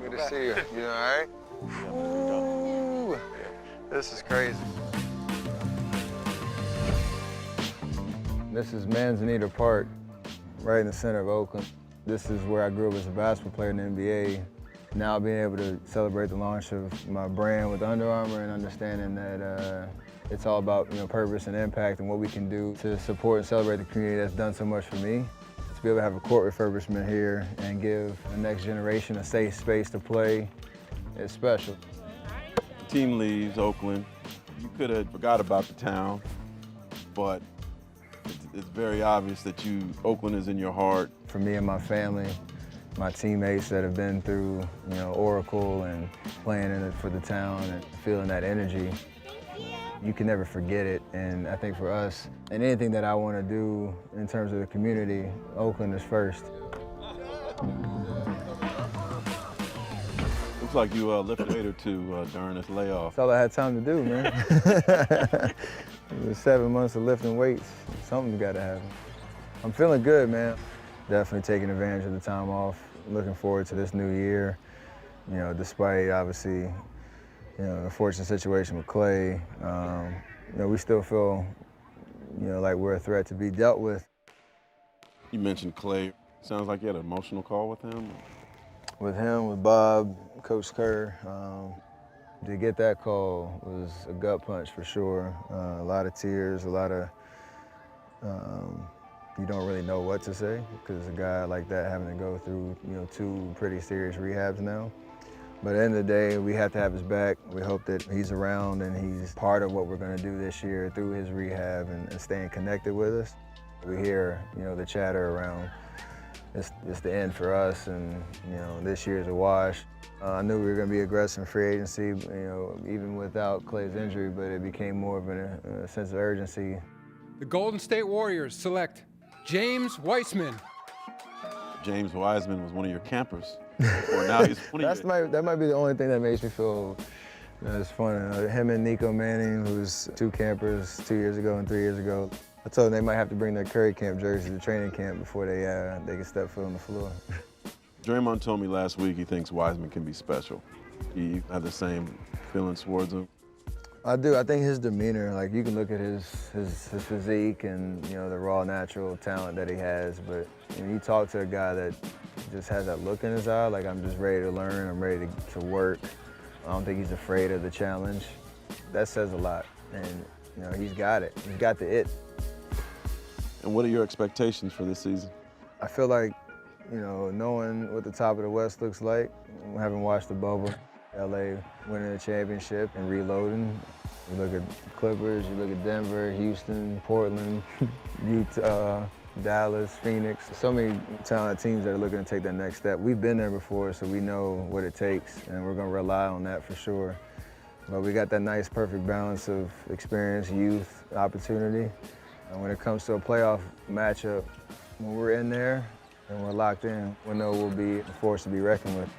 Good to see you. You all right? Ooh, this is crazy. This is Manzanita Park, right in the center of Oakland. This is where I grew up as a basketball player in the NBA. Now being able to celebrate the launch of my brand with Under Armour and understanding that it's all about purpose and impact and what we can do to support and celebrate the community that's done so much for me. To be able to have a court refurbishment here and give the next generation a safe space to play is special. The team leaves Oakland. You could have forgot about the town, but it's very obvious that Oakland is in your heart. For me and my family, my teammates that have been through, Oracle and playing in it for the town and feeling that energy, you can never forget it. And I think for us, and anything that I want to do in terms of the community, Oakland is first. Looks like you lifted a weight or two during this layoff. That's all I had time to do, man. It was 7 months of lifting weights. Something's got to happen. I'm feeling good, man. Definitely taking advantage of the time off. Looking forward to this new year. Despite obviously, the fortunate situation with Klay, we still feel, like we're a threat to be dealt with. You mentioned Klay. Sounds like you had an emotional call with him. With him, with Bob, Coach Kerr, to get that call was a gut punch for sure. A lot of tears, a lot of, you don't really know what to say because a guy like that having to go through, 2 pretty serious rehabs now. But at the end of the day, we have to have his back. We hope that he's around and he's part of what we're going to do this year through his rehab and staying connected with us. We hear, the chatter around, it's the end for us and, this year's a wash. I knew we were going to be aggressive in free agency, even without Klay's injury, but it became more of a sense of urgency. The Golden State Warriors select James Wiseman. James Wiseman was one of your campers. Or now he's one of That might be the only thing that makes me feel it's funny. Him and Nico Manning, who was 2 campers 2 years ago and 3 years ago. I told them they might have to bring their Curry camp jersey to training camp before they can step foot on the floor. Draymond told me last week he thinks Wiseman can be special. You have the same feelings towards him? I do. I think his demeanor, like you can look at his physique and the raw natural talent that he has, but when you talk to a guy that just has that look in his eye, like I'm just ready to learn, I'm ready to work. I don't think he's afraid of the challenge. That says a lot, and he's got it. He's got the it. And what are your expectations for this season? I feel like, knowing what the top of the West looks like, having watched the bubble, LA winning the championship and reloading. You look at the Clippers, you look at Denver, Houston, Portland, Utah, Dallas, Phoenix. So many talented teams that are looking to take that next step. We've been there before, so we know what it takes, and we're gonna rely on that for sure. But we got that nice, perfect balance of experience, youth, opportunity. And when it comes to a playoff matchup, when we're in there and we're locked in, we know we'll be a force to be reckoned with.